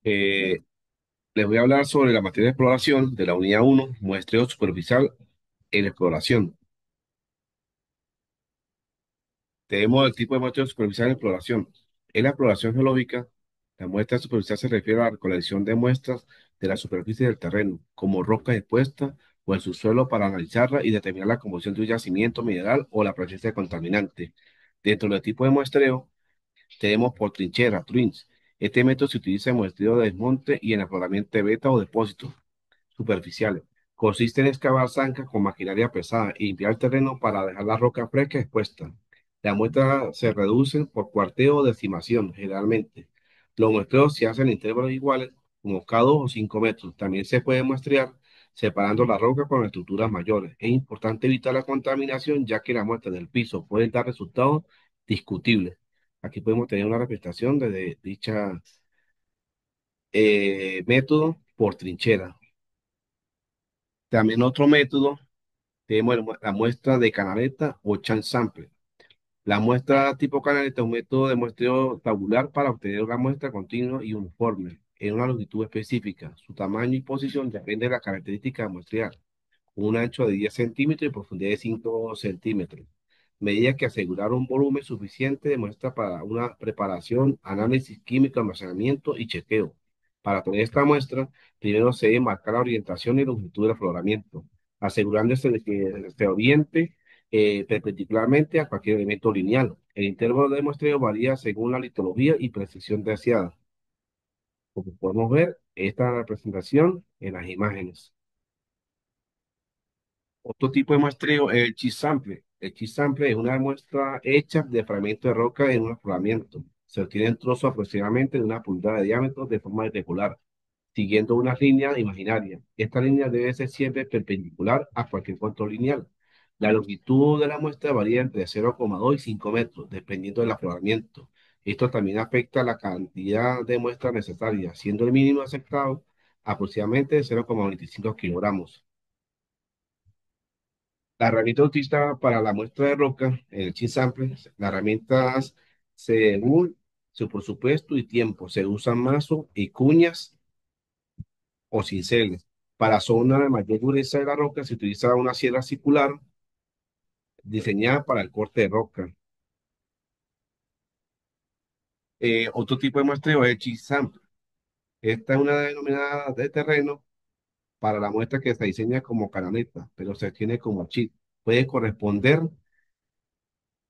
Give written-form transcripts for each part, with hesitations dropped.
Eh, Les voy a hablar sobre la materia de exploración de la unidad uno, muestreo superficial en exploración. Tenemos el tipo de muestreo superficial en exploración. En la exploración geológica, la muestra superficial se refiere a la recolección de muestras de la superficie del terreno, como rocas expuestas o el subsuelo para analizarla y determinar la composición de un yacimiento mineral o la presencia de contaminante. Dentro del tipo de muestreo, tenemos por trinchera, twins. Este método se utiliza en muestreo de desmonte y en afloramiento de beta o depósitos superficiales. Consiste en excavar zancas con maquinaria pesada y limpiar el terreno para dejar la roca fresca expuesta. Las muestras se reducen por cuarteo o decimación, generalmente. Los muestreos se hacen en intervalos iguales, como cada 2 o 5 metros. También se puede muestrear separando la roca con estructuras mayores. Es importante evitar la contaminación, ya que las muestras del piso pueden dar resultados discutibles. Aquí podemos tener una representación de dicha método por trinchera. También otro método, tenemos la muestra de canaleta o chan sample. La muestra tipo canaleta es un método de muestreo tabular para obtener una muestra continua y uniforme en una longitud específica. Su tamaño y posición depende de la característica de muestrear. Un ancho de 10 centímetros y profundidad de 5 centímetros. Medida que asegurar un volumen suficiente de muestra para una preparación, análisis químico, almacenamiento y chequeo. Para obtener esta muestra, primero se debe marcar la orientación y longitud del afloramiento, asegurándose de que se oriente perpendicularmente a cualquier elemento lineal. El intervalo de muestreo varía según la litología y precisión deseada. Como podemos ver, esta representación en las imágenes. Otro tipo de muestreo es el chip sample. El chip sample es una muestra hecha de fragmentos de roca en un afloramiento. Se obtienen trozos aproximadamente de 1 pulgada de diámetro de forma irregular, siguiendo una línea imaginaria. Esta línea debe ser siempre perpendicular a cualquier control lineal. La longitud de la muestra varía entre 0,2 y 5 metros, dependiendo del afloramiento. Esto también afecta la cantidad de muestra necesaria, siendo el mínimo aceptado aproximadamente de 0,25 kilogramos. La herramienta utilizada para la muestra de roca, el chip sample, las herramientas según su presupuesto y tiempo, se usan mazo y cuñas o cinceles. Para zona de mayor dureza de la roca se utiliza una sierra circular diseñada para el corte de roca. Otro tipo de muestreo es el chip sample. Esta es una denominada de terreno para la muestra que se diseña como canaleta, pero se tiene como chip. Puede corresponder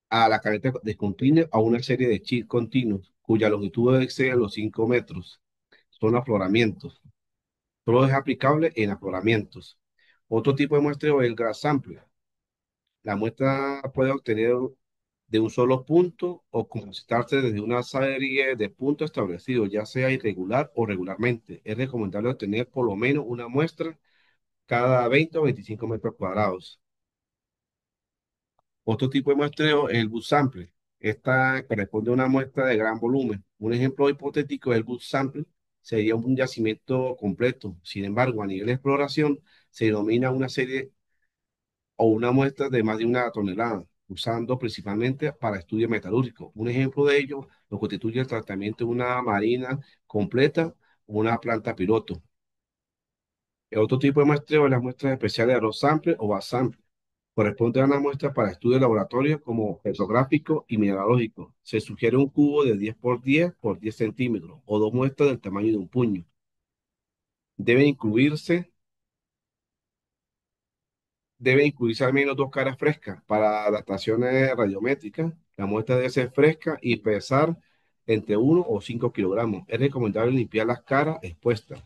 a la caleta de continuo a una serie de chips continuos cuya longitud excede los 5 metros. Son afloramientos. Solo es aplicable en afloramientos. Otro tipo de muestreo es el gas sample. La muestra puede obtener de un solo punto o consultarse desde una serie de puntos establecidos, ya sea irregular o regularmente. Es recomendable obtener por lo menos una muestra cada 20 o 25 metros cuadrados. Otro tipo de muestreo es el boot sample. Esta corresponde a una muestra de gran volumen. Un ejemplo hipotético del boot sample sería un yacimiento completo. Sin embargo, a nivel de exploración se denomina una serie o una muestra de más de 1 tonelada, usando principalmente para estudios metalúrgicos. Un ejemplo de ello lo constituye el tratamiento de una marina completa o una planta piloto. El otro tipo de muestreo es las muestras especiales de raw sample o batch sample. Corresponde a una muestra para estudio de laboratorio como petrográfico y mineralógico. Se sugiere un cubo de 10 por 10 por 10 centímetros o dos muestras del tamaño de un puño. Debe incluirse, debe incluirse al menos dos caras frescas para adaptaciones radiométricas. La muestra debe ser fresca y pesar entre 1 o 5 kilogramos. Es recomendable limpiar las caras expuestas.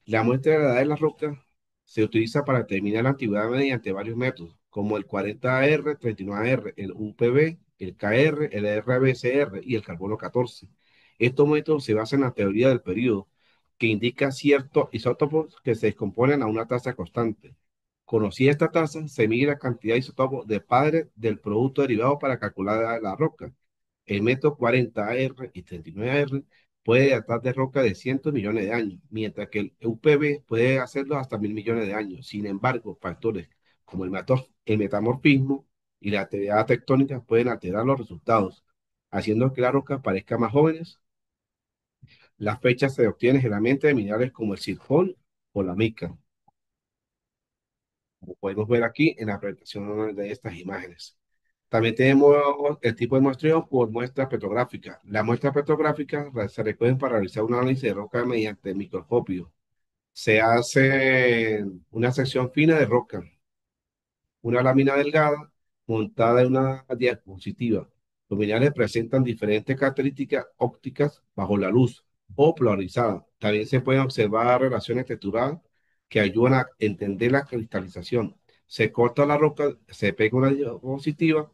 La muestra de la edad de la roca se utiliza para determinar la antigüedad mediante varios métodos, como el 40R, 39R, el UPB, el KR, el RBCR y el carbono 14. Estos métodos se basan en la teoría del periodo, que indica ciertos isótopos que se descomponen a una tasa constante. Conocida esta tasa, se mide la cantidad de isótopos de padre del producto derivado para calcular la edad de la roca. El método 40R y 39R puede datar de roca de cientos de millones de años, mientras que el UPB puede hacerlo hasta 1.000 millones de años. Sin embargo, factores como el metamorfismo y la actividad tectónica pueden alterar los resultados, haciendo que la roca parezca más jóvenes. La fecha se obtiene generalmente de minerales como el zircón o la mica, como podemos ver aquí en la presentación de estas imágenes. También tenemos el tipo de muestreo por muestra petrográfica. Las muestras petrográficas se requieren para realizar un análisis de roca mediante microscopio. Se hace una sección fina de roca, una lámina delgada montada en una diapositiva. Los minerales presentan diferentes características ópticas bajo la luz o polarizadas. También se pueden observar relaciones texturales que ayudan a entender la cristalización. Se corta la roca, se pega una diapositiva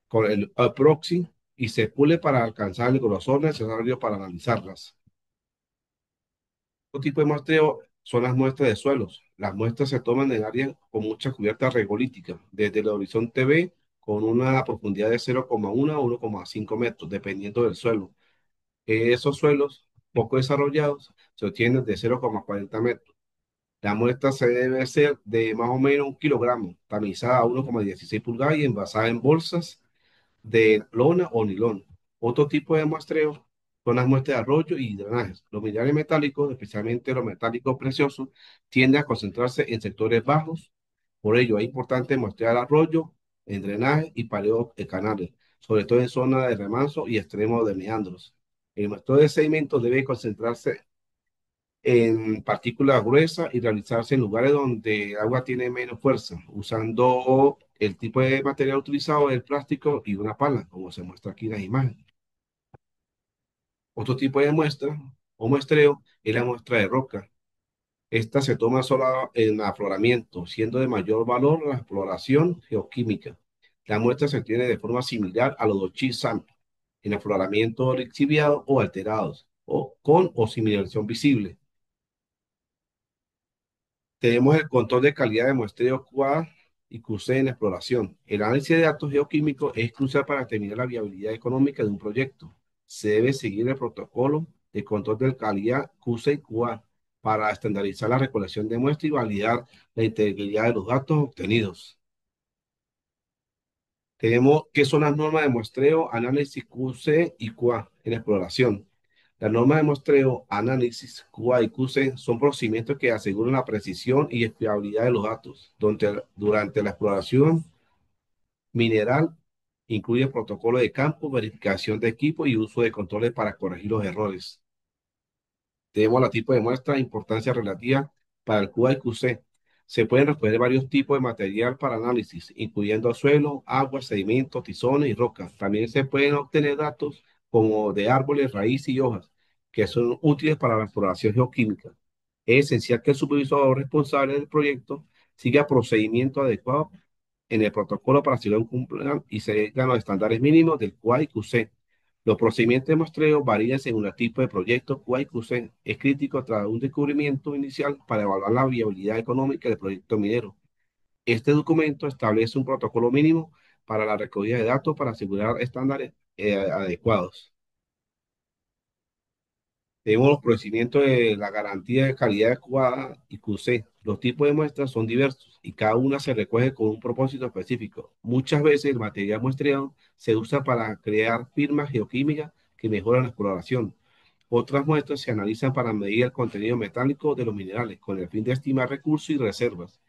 con el proxy y se pule para alcanzar el grosor necesario para analizarlas. Otro tipo de muestreo son las muestras de suelos. Las muestras se toman en áreas con mucha cubierta regolítica, desde el horizonte B con una profundidad de 0,1 a 1,5 metros, dependiendo del suelo. Esos suelos poco desarrollados se obtienen de 0,40 metros. La muestra se debe ser de más o menos 1 kilogramo, tamizada a 1,16 pulgadas y envasada en bolsas de lona o nilón. Otro tipo de muestreo son las muestras de arroyo y drenajes. Los minerales metálicos, especialmente los metálicos preciosos, tienden a concentrarse en sectores bajos. Por ello, es importante muestrear arroyo en drenaje y paleo de canales, sobre todo en zonas de remanso y extremos de meandros. El muestreo de sedimentos debe concentrarse en partículas gruesas y realizarse en lugares donde el agua tiene menos fuerza, usando el tipo de material utilizado, el plástico y una pala, como se muestra aquí en la imagen. Otro tipo de muestra o muestreo es la muestra de roca. Esta se toma solo en afloramiento, siendo de mayor valor la exploración geoquímica. La muestra se tiene de forma similar a los Dochi-Sam, en afloramiento lixiviado o alterados, o con o sin mineralización visible. Tenemos el control de calidad de muestreo QA y QC en exploración. El análisis de datos geoquímicos es crucial para determinar la viabilidad económica de un proyecto. Se debe seguir el protocolo de control de calidad QC y QA para estandarizar la recolección de muestras y validar la integridad de los datos obtenidos. Tenemos qué son las normas de muestreo, análisis QC y QA en exploración. Las normas de muestreo, análisis, QA y QC son procedimientos que aseguran la precisión y fiabilidad de los datos. Durante la exploración mineral, incluye protocolo de campo, verificación de equipo y uso de controles para corregir los errores. Tenemos la tipo de muestra, importancia relativa para el QA y QC. Se pueden recoger varios tipos de material para análisis, incluyendo suelo, agua, sedimentos, tizones y rocas. También se pueden obtener datos como de árboles, raíces y hojas, que son útiles para la exploración geoquímica. Es esencial que el supervisor responsable del proyecto siga procedimientos adecuados en el protocolo para asegurar un cumplan y se sigan los estándares mínimos del QA y QC. Los procedimientos de muestreo varían según el tipo de proyecto. QA y QC es crítico tras un descubrimiento inicial para evaluar la viabilidad económica del proyecto minero. Este documento establece un protocolo mínimo para la recogida de datos para asegurar estándares adecuados. Tenemos los procedimientos de la garantía de calidad adecuada y QC. Los tipos de muestras son diversos y cada una se recoge con un propósito específico. Muchas veces el material muestreado se usa para crear firmas geoquímicas que mejoran la exploración. Otras muestras se analizan para medir el contenido metálico de los minerales con el fin de estimar recursos y reservas.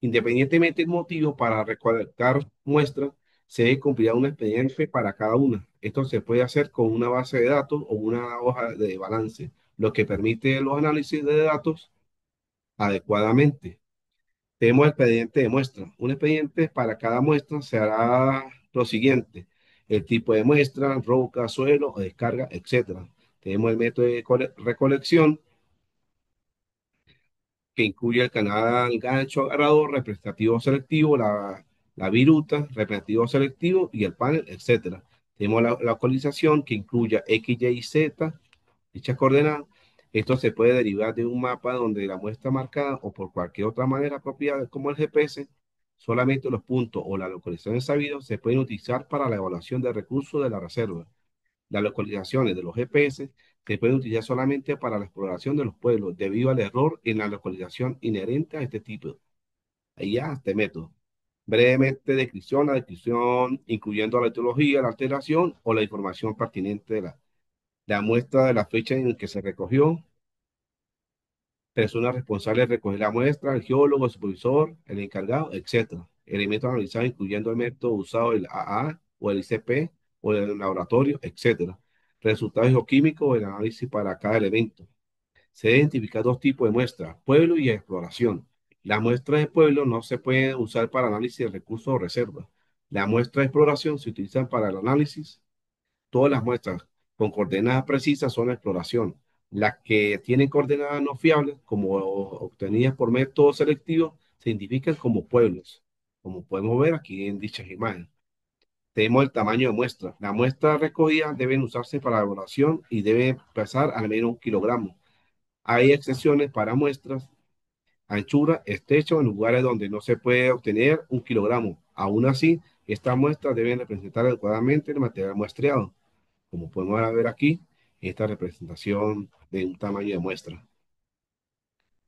Independientemente del motivo para recolectar muestras, se debe compilar un expediente para cada una. Esto se puede hacer con una base de datos o una hoja de balance, lo que permite los análisis de datos adecuadamente. Tenemos el expediente de muestra. Un expediente para cada muestra se hará lo siguiente: el tipo de muestra, roca, suelo o descarga, etcétera. Tenemos el método de recolección, que incluye el canal gancho agarrador, representativo selectivo, la viruta, representativo selectivo y el panel, etcétera. Tenemos la localización, que incluye X, Y y Z, dichas coordenadas. Esto se puede derivar de un mapa donde la muestra marcada o por cualquier otra manera apropiada como el GPS. Solamente los puntos o las localizaciones sabidos se pueden utilizar para la evaluación de recursos de la reserva. Las localizaciones de los GPS se pueden utilizar solamente para la exploración de los pueblos, debido al error en la localización inherente a este tipo. Ahí ya, este método. Brevemente, la descripción incluyendo la etiología, la alteración o la información pertinente de la. la muestra de la fecha en que se recogió, persona responsable de recoger la muestra, el geólogo, el supervisor, el encargado, etcétera. Elementos analizados incluyendo el método usado, el AA o el ICP o el laboratorio, etcétera. Resultados geoquímicos, el análisis para cada elemento. Se deben identificar dos tipos de muestras, pueblo y exploración. Las muestras de pueblo no se pueden usar para análisis de recursos o reservas. Las muestras de exploración se utilizan para el análisis. Todas las muestras con coordenadas precisas son exploración. Las que tienen coordenadas no fiables, como obtenidas por métodos selectivos, se identifican como pueblos, como podemos ver aquí en dichas imágenes. Tenemos el tamaño de muestra. Las muestras recogidas deben usarse para evaluación y deben pesar al menos 1 kilogramo. Hay excepciones para muestras anchura, estrecho en lugares donde no se puede obtener 1 kilogramo. Aún así, estas muestras deben representar adecuadamente el material muestreado, como podemos ver aquí, esta representación de un tamaño de muestra.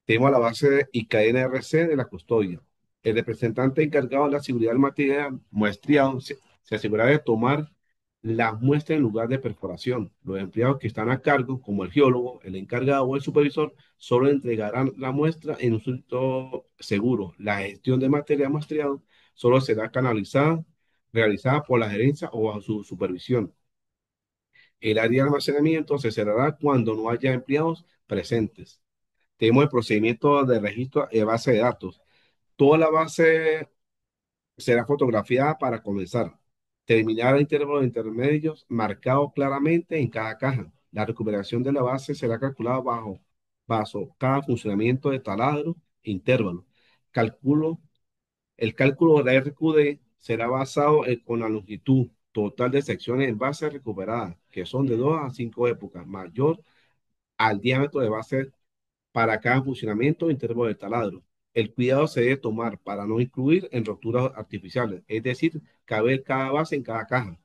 Tenemos la base y cadena RC de la custodia. El representante encargado de la seguridad del material muestreado se asegura de tomar las muestras en lugar de perforación. Los empleados que están a cargo, como el geólogo, el encargado o el supervisor, solo entregarán la muestra en un sitio seguro. La gestión de material muestreado solo será canalizada, realizada por la gerencia o bajo su supervisión. El área de almacenamiento se cerrará cuando no haya empleados presentes. Tenemos el procedimiento de registro de base de datos. Toda la base será fotografiada para comenzar. Terminar intervalos intermedios marcados claramente en cada caja. La recuperación de la base será calculada bajo cada funcionamiento de taladro e intervalo. Cálculo El cálculo de la RQD será basado con la longitud total de secciones en base recuperadas, que son de 2 a 5 épocas, mayor al diámetro de base para cada funcionamiento o intervalo de taladro. El cuidado se debe tomar para no incluir en roturas artificiales, es decir, caber cada base en cada caja.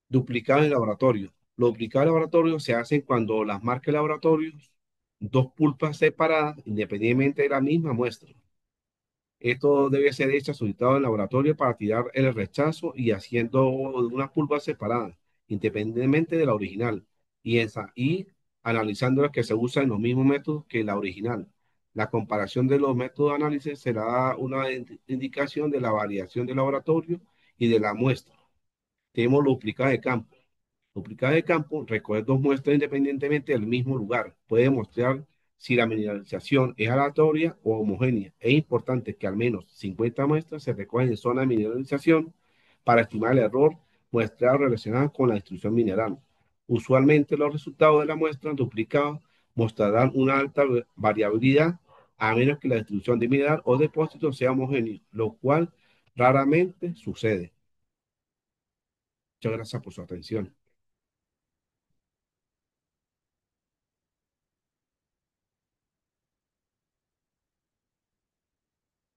Duplicado en laboratorio. Los duplicados en laboratorio se hacen cuando las marcas de laboratorio, dos pulpas separadas, independientemente de la misma muestra. Esto debe ser hecho solicitado en laboratorio para tirar el rechazo y haciendo unas pulpas separadas, independientemente de la original, y analizando las que se usan en los mismos métodos que la original. La comparación de los métodos de análisis será una indicación de la variación del laboratorio y de la muestra. Tenemos los duplicados de campo. Duplicado de campo, recoger dos muestras independientemente del mismo lugar. Puede mostrar si la mineralización es aleatoria o homogénea. Es importante que al menos 50 muestras se recogen en zona de mineralización para estimar el error muestrado relacionado con la destrucción mineral. Usualmente los resultados de la muestra duplicada mostrarán una alta variabilidad a menos que la destrucción de mineral o depósito sea homogéneo, lo cual raramente sucede. Muchas gracias por su atención.